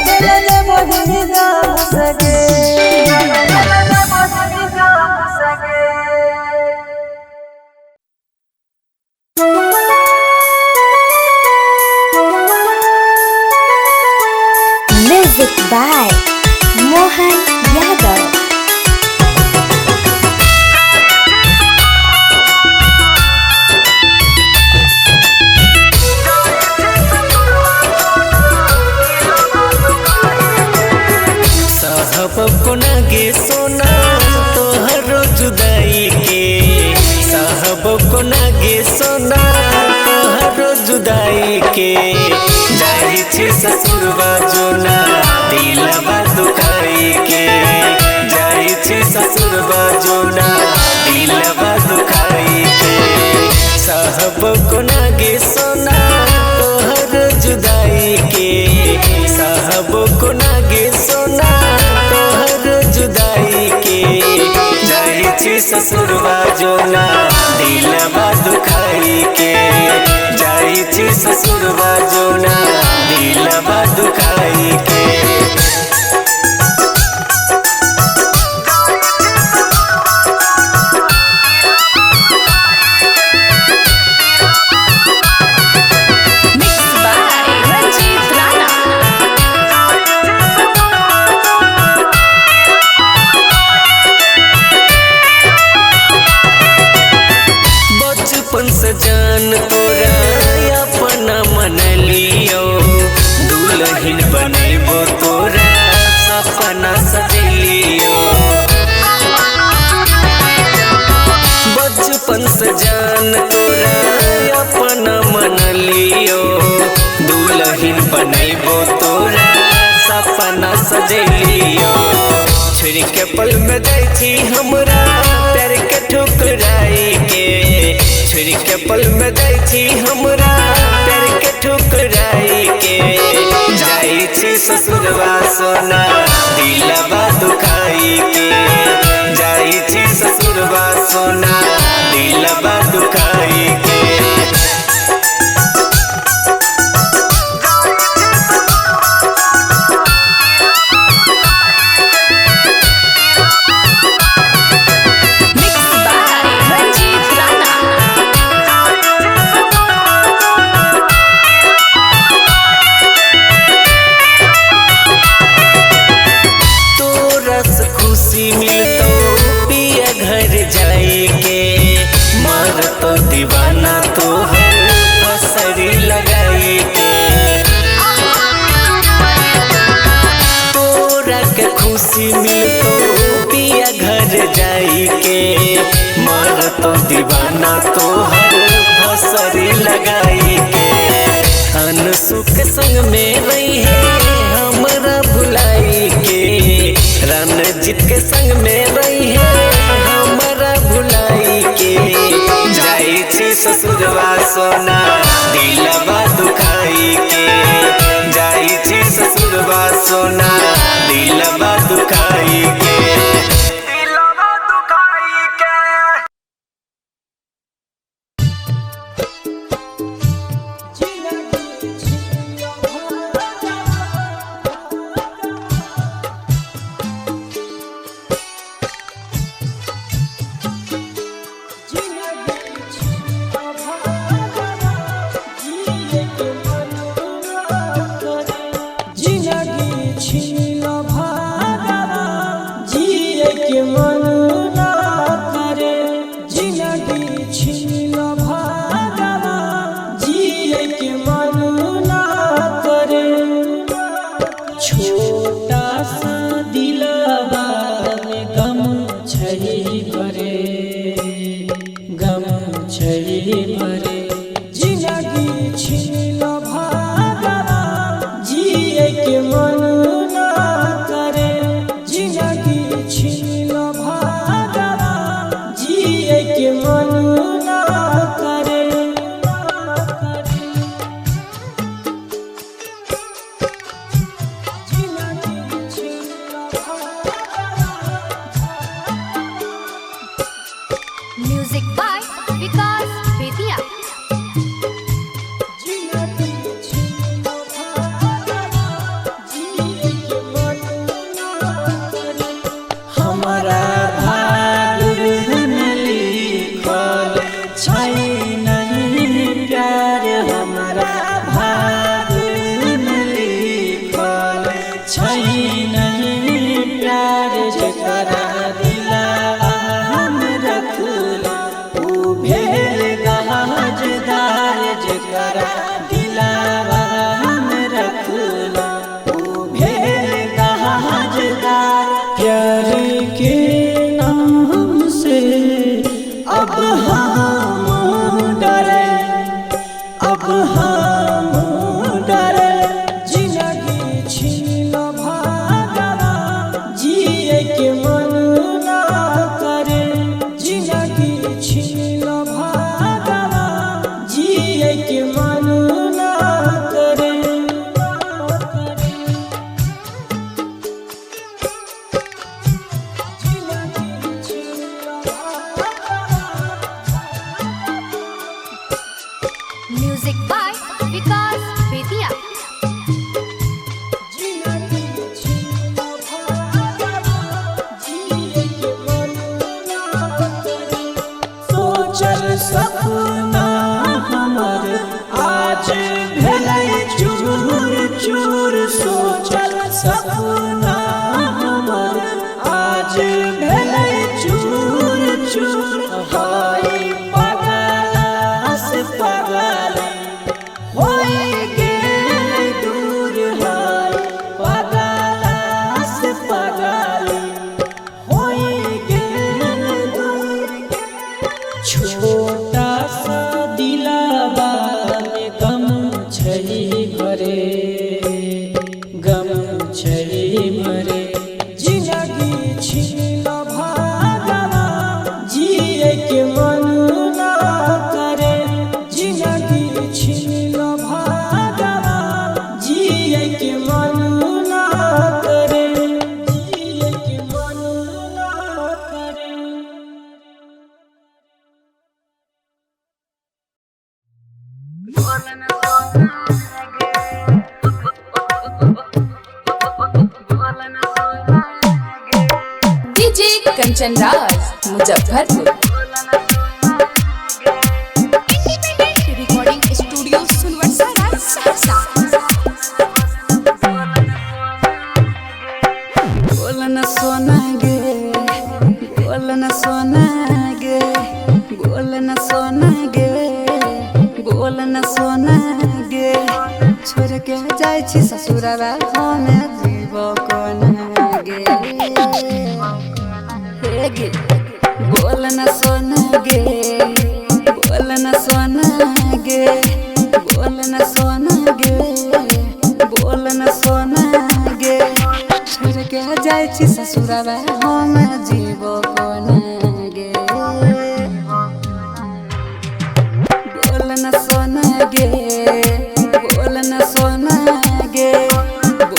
चले मोहिनी गाँव सगे Music by Mohan Yadav. साहब को नागे सोना तोहर जुदाई के, साहब को नागे सोना तोहर जुदाई के, जाई छे ससुरवा जोना दिलवा दुखाई के, जाई छे ससुरवा जोना दिलवा दुखाई के, साहब को नागे सोना तोहर जुदाई के, साहब को नागे सोना तोहर जुदाई के, जाई छे ससुरवा जोना दिलवा दुखाई के, जाई छे ससुरवा जोना दिलवा दुखाई के। जान तोरा अपना मन लियो, दुल्हन बनेबो तोरा सपना सजलियो, बचपन से जान तोरा अपना मन लियो, दुल्हन बनेबो तोरा सपना सजलियो, छोड़ के पल में जाई छी हमरा प्यार के ठुकराई के, छोड़ के पल में जाई छी हमरा प्यार के ठुकराई के, जाई छी ससुरवा सोना दिलवा दुखाई के, जाई छी ससुरवा सोना दिलवा दुखाई के। दीवाना तोहर फसरी लगाई के, तोरा के खुशी मिलतो पिया घर जाई के, मर तो दीवाना तोहर फसरी लगाई के, अनसुख संग में रही है हमरा भुलाई के, रणजीत के संग में रही है हमरा भुलाई के, जाई छी ससुरवा सोना दिलवा दुखाई के, जाई छी ससुरवा सोना दिलवा दुखाई के। छै नहीं प्यार जकरा दिलवा हम रखला ऊ भेल गाजदार जकरा दिलवा हम रखला ऊ भेल गाजदार प्यार के नाम से अब हम डरे अब हम डरे जिंदगी छीन भागवा जिए के मन ना करे जिंदगी छीन भागवा जिए के मन ना करे Music by Vikas Bedia. सोचल सपना हमर आज भेलै चूर चूर सोचल सपना हमर आज भेलै चूर चूर हाय पगला से पगल होई गेल दूर हाय पगला से पगल होई गेल दूर छोटा सा दिलवा में गम छै भरे गम छै भरे जिंदगी छीन भागवा जिए के मन ना करे जिंदगी छीन भागवा जिए के मन ना करे जिए के मन ना करे DJ Kanchan Raj Muzaffarpur. Independent Recording Studio Sunwara Saharsa. बोलन सोना गे बोलन सोना गे बोलन सोना गे बोलन सोना गे छोड़ के जाय छी ससुरवा हमे जीव कोना गे हे गे बोलन सोना गे बोलन सोना गे बोलन सोना गे बोलन सोना गे छोड़ के जाय छी ससुरवा हम जीव कोना गे बोलन सोना गे बोलन सोना गे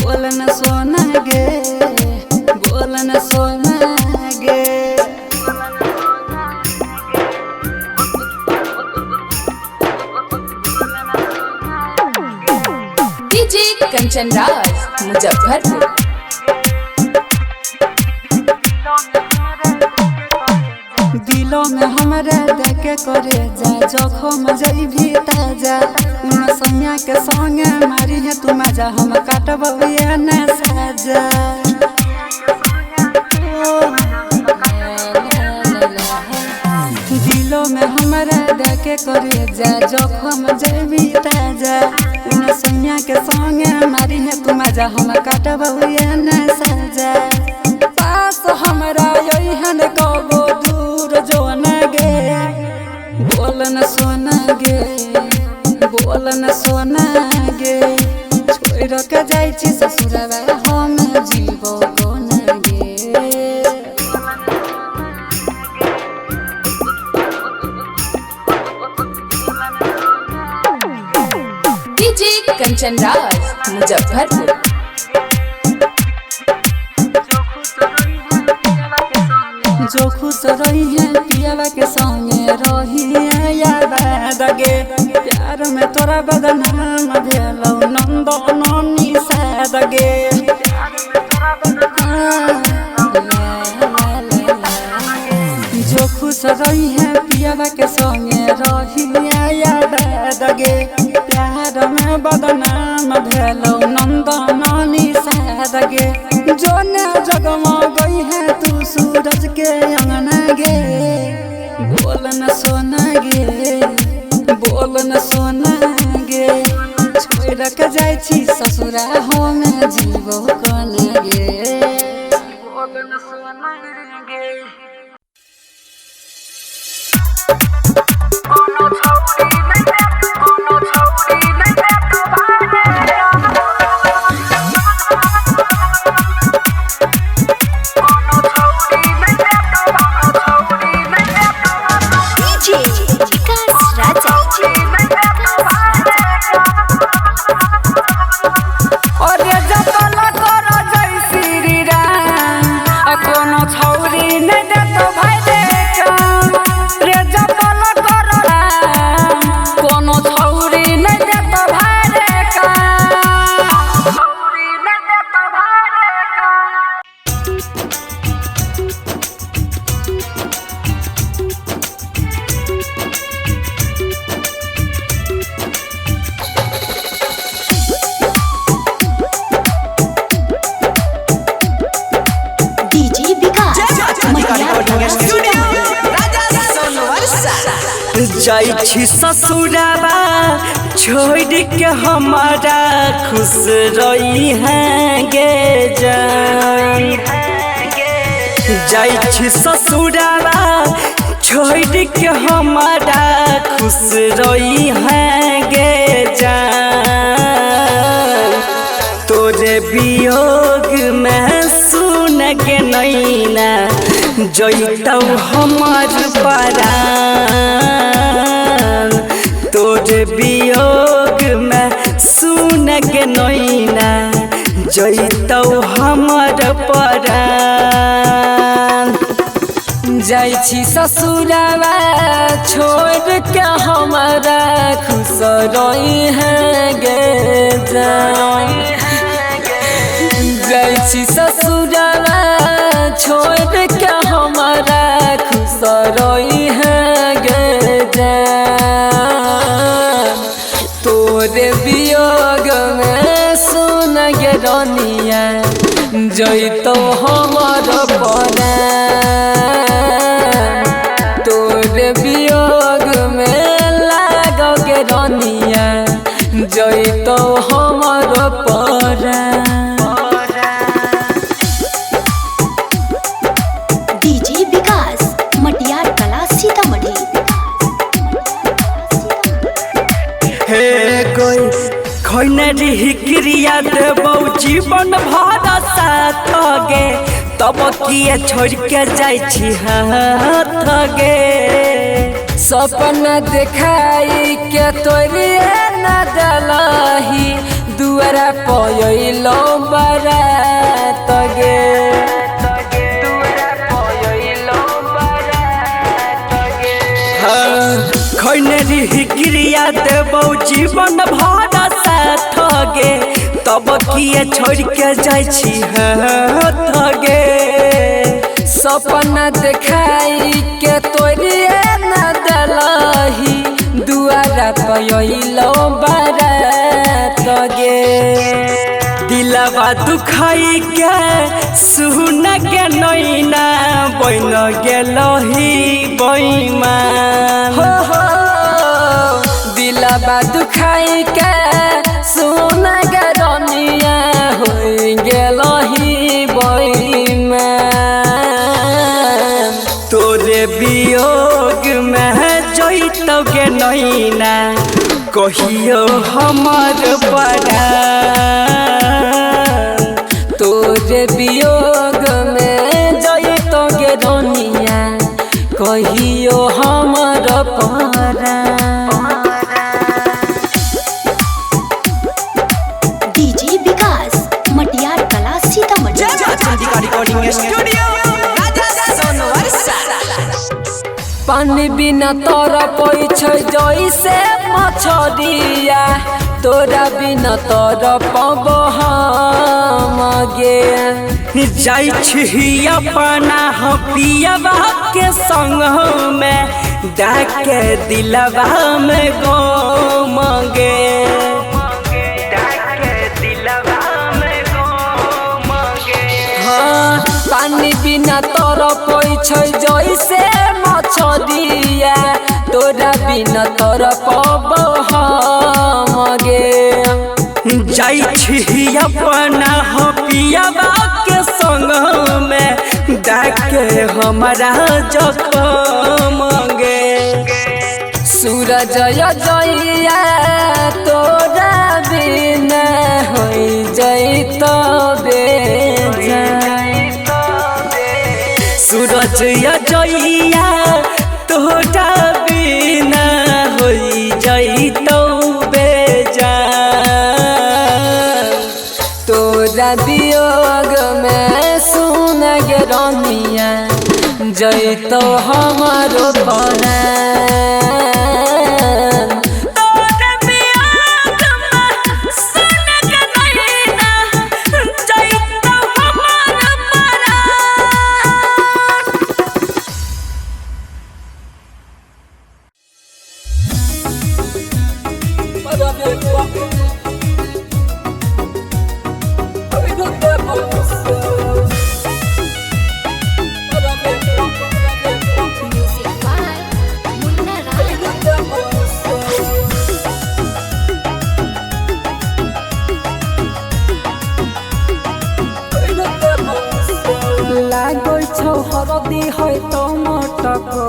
बोलन सोना गे बोलन सोना गे डीजे कंचन राज मुजफ्फरपुर। दिलों में हमरा देखे करे जा जखम जइभी ताजा उन सैया के संगे मारी है तू मजा हम काटबे न साजा दिलों में हमरा देखे करे जा जखम जइभी ताजा उन सैया के संगे मारी है तू मजा हम काटबे न साजा पास हमरा यहन कबो दूर जोन गे बोलन सोना गे बोलन सोना गे छोड़ के जाय छी ससुरवा हम जीव कोन गे डीजे कंचन राज मुजफ्फरपुर। जो खुश रही है पियावा के संगे रही है याद गे प्यार में तोरा बदनाम भेलौ नंद ननी साद गे जो खुश रही है पियावा के संगे रही है याद गे प्यार में बदनाम भेलौ नंद ननी साद गे गे जोने जगमा गई है तू सूरज के अंगना गे बोल न सोना गे बोल न सोना गे छोड़ के जाय छी ससुरा हम जीवो कोना गे बोल न सोना गे कोनो छौड़ी नहीं तो भाने जाई छी ससुराबा छोड़ के हमारा खुश रही है गे जान जाई छी ससुराबा छोड़ के हमारा खुश रही है गे जान तोरे वियोग में सुन के नैना जइतौ हमार परान तोरे वियोग में सुन के नैना जइतौ हमार परान जाई छी ससुरावा छोड़ के हमारा खुश रही है गे जान जाई छी ससुरावा छोड़ के हमारा खुश रही है गे जान तोरे वियोग में सुन गे रनिया जइतो हमार परान तोरे वियोग में लागो गे रनिया जइतो हमार परान खैनरी हिक्रिया देबौ जीवन भर साथ गे तब किए छोड़ के जाइ छी हाथ गे सपना देखाई के तोरे न दलही दुआरा पयलो बारात गे खैनरी हिक्रिया देबौ जीवन भर साथ गे तब किए छोड़ के जाइ छी हाथ गे सपना देखाई के तोरे न दलही दुआरा पयलो बारात गे दिलवा दुखाई के सुन के नैना बन गेलही बेईमान हो दिलवा दुखाई के सुन के रनिया हो गेलही बेईमान तोरे वियोग में जइतौ के नैना कहियो हमर परान तोरे वियोग में जइतो गे रनिया कहियो हमर परान डीजे विकास मटियार कला सीतामढ़ी रिकॉर्डिंग स्टूडियो पानी बिना तोरा पै छै जैसे मछरिया तोरा बिना तोरा पबो हम गे जाइ छी अपना पियवा के संग में डाके दिलवा में गम गे पानी बिना तरपै छै जैसे मछरिया तोरा बिना तरपब हम गे जाइ छी अपना पियाबा के संग में डाके हमारा जखम गे सूरज जइया तोरा बिना होइ जइतो बेजान सूरज जइया तोरा बिना होइ जइतो बेजान तोरा वियोग में सुन गे रनिया जइतो हमारो प्राण Music by Munna Raj. लागै छौ हरदी है तो मटको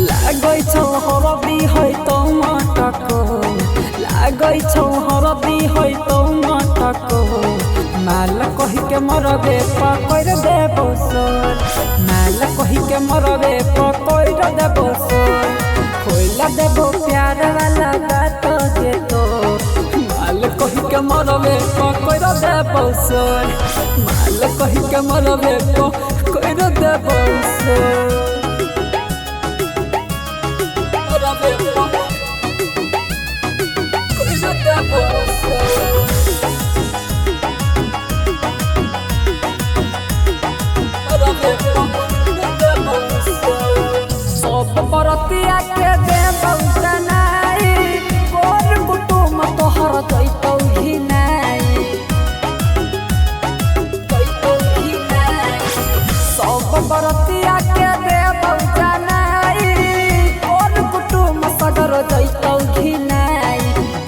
लागै छौ हरदी है तो मटको लागै छौ हरदी है तो मटको माल कहि के मरबे पकड़ देबो सोर माल कहि के मरबे पकड़ देबो सोर खोइला देबो प्यार वाला बात जे तो माल कहि के मरबे पकड़ देबो सोर माल कहि के मरबे पकड़ देबो सोर मरबे पकड़ देबो सोर सब बरतिया के देबौ जनाई कोन कुटुम तोहर दैतौ ही नाई सब बरतिया के देबौ जनाई कोन कुटुम सगर दैतौ ही नाई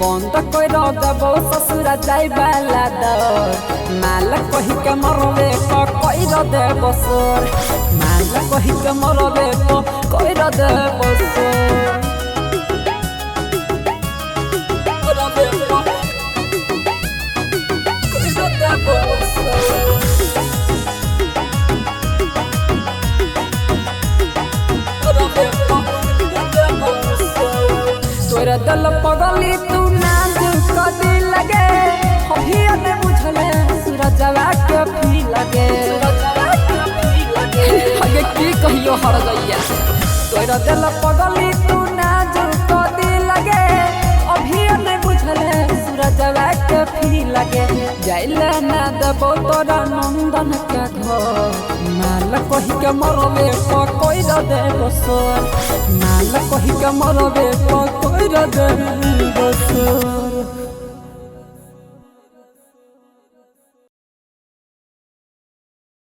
बंद कर देबौ ससुर जाय वाला दर माल कहि के मरबे कइर देबो सोर माल कहि के मरबे कइर देबो सोर मरबे कइर देबो सोर मरबे कइर देबो सोर तोरा दल पगली तू नाच कदी लगे अभी ने बुझले सूरजवा के पी लगे आगे की कहियो हर गैया तोरा दिल पगली तू ना जो कदी लगे अभी ने बुझले सूरजवा के पी लगे जाइला ना देबो तोरा नंदन के घर माल कहि के मरबे कइर देबो सोर माल कहि के मरबे कइर देबो सोर